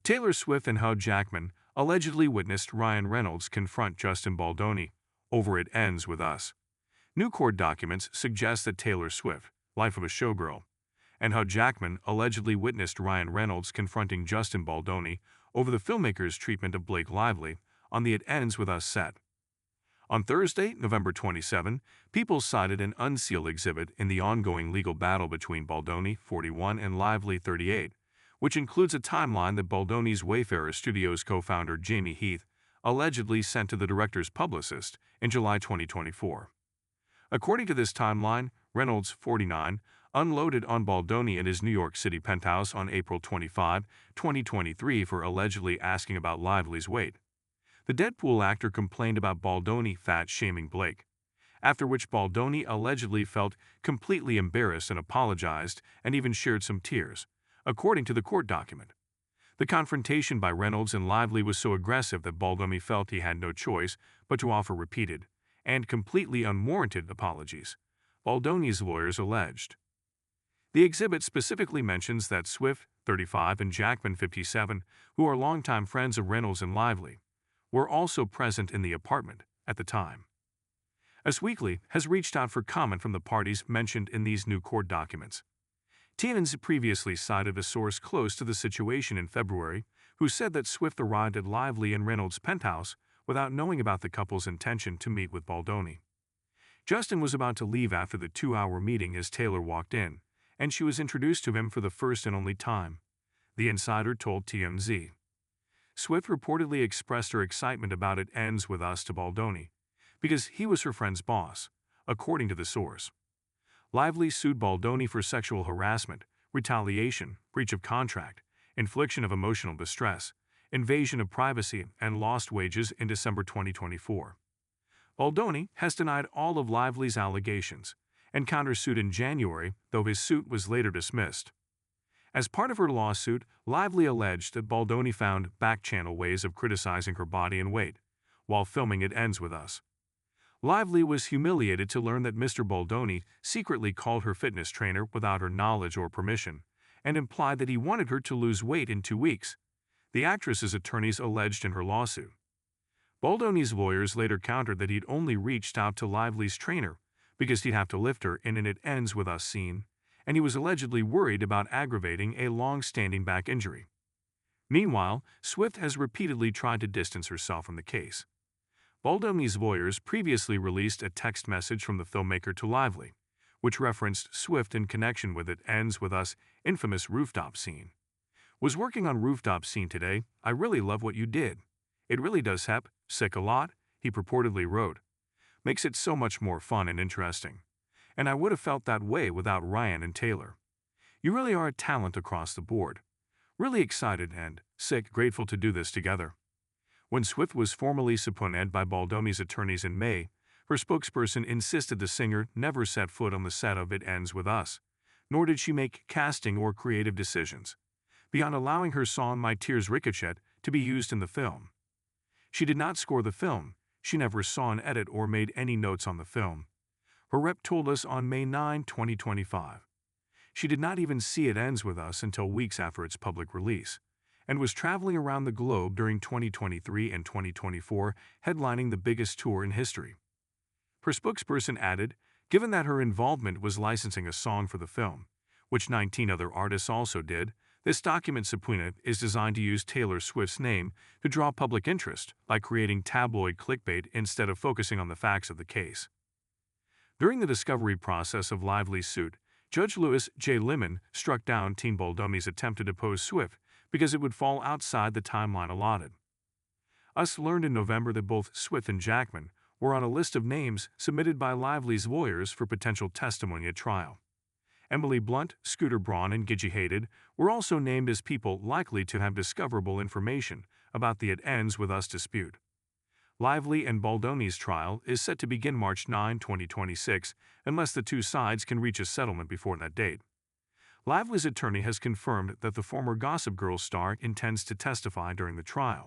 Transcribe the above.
Taylor Swift and Hugh Jackman allegedly witnessed Ryan Reynolds confront Justin Baldoni over "It Ends With Us." New court documents suggest that Taylor Swift, life of a showgirl, and Hugh Jackman allegedly witnessed Ryan Reynolds confronting Justin Baldoni over the filmmaker's treatment of Blake Lively on the "It Ends With Us" set. On Thursday, November 27, people cited an unsealed exhibit in the ongoing legal battle between Baldoni, 41, and Lively, 38, which includes a timeline that Baldoni's Wayfarer Studios co-founder Jamie Heath allegedly sent to the director's publicist in July 2024. According to this timeline, Reynolds, 49, unloaded on Baldoni in his New York City penthouse on April 25, 2023 for allegedly asking about Lively's weight. The Deadpool actor complained about Baldoni fat-shaming Blake, after which Baldoni allegedly felt completely embarrassed and apologized and even shared some tears, according to the court document. The confrontation by Reynolds and Lively was so aggressive that Baldoni felt he had no choice but to offer repeated and completely unwarranted apologies, Baldoni's lawyers alleged. The exhibit specifically mentions that Swift, 35, and Jackman, 57, who are longtime friends of Reynolds and Lively, were also present in the apartment at the time. Us Weekly has reached out for comment from the parties mentioned in these new court documents. TNN's previously cited a source close to the situation in February who said that Swift arrived at Lively and Reynolds' penthouse without knowing about the couple's intention to meet with Baldoni. Justin was about to leave after the 2-hour meeting as Taylor walked in, and she was introduced to him for the first and only time, the insider told TMZ. Swift reportedly expressed her excitement about "It Ends With Us" to Baldoni, because he was her friend's boss, according to the source. Lively sued Baldoni for sexual harassment, retaliation, breach of contract, infliction of emotional distress, invasion of privacy, and lost wages in December 2024. Baldoni has denied all of Lively's allegations and countersued in January, though his suit was later dismissed. As part of her lawsuit, Lively alleged that Baldoni found back-channel ways of criticizing her body and weight while filming "It Ends With Us." Lively was humiliated to learn that Mr. Baldoni secretly called her fitness trainer without her knowledge or permission and implied that he wanted her to lose weight in 2 weeks, the actress's attorneys alleged in her lawsuit. Baldoni's lawyers later countered that he'd only reached out to Lively's trainer because he'd have to lift her in an "It Ends With Us" scene, and he was allegedly worried about aggravating a long-standing back injury. Meanwhile, Swift has repeatedly tried to distance herself from the case. Baldoni's lawyers previously released a text message from the filmmaker to Lively, which referenced Swift in connection with "It Ends With Us" infamous rooftop scene. "Was working on rooftop scene today. I really love what you did. It really does sick a lot," he purportedly wrote. "Makes it so much more fun and interesting. And I would have felt that way without Ryan and Taylor. You really are a talent across the board. Really excited and grateful to do this together." When Swift was formally subpoenaed by Baldoni's attorneys in May, her spokesperson insisted the singer never set foot on the set of "It Ends With Us," nor did she make casting or creative decisions, beyond allowing her song "My Tears Ricochet" to be used in the film. She did not score the film, she never saw an edit or made any notes on the film, her rep told us on May 9, 2025. She did not even see "It Ends With Us" until weeks after its public release, and was traveling around the globe during 2023 and 2024, headlining the biggest tour in history. Her spokesperson added, given that her involvement was licensing a song for the film, which 19 other artists also did, this document subpoena is designed to use Taylor Swift's name to draw public interest by creating tabloid clickbait instead of focusing on the facts of the case. During the discovery process of Lively's suit, Judge Louis J. Lemon struck down Team Baldoni's attempt to depose Swift because it would fall outside the timeline allotted. Us learned in November that both Swift and Jackman were on a list of names submitted by Lively's lawyers for potential testimony at trial. Emily Blunt, Scooter Braun, and Gigi Hadid were also named as people likely to have discoverable information about the "It Ends With Us" dispute. Lively and Baldoni's trial is set to begin March 9, 2026, unless the two sides can reach a settlement before that date. Lively's attorney has confirmed that the former Gossip Girl star intends to testify during the trial.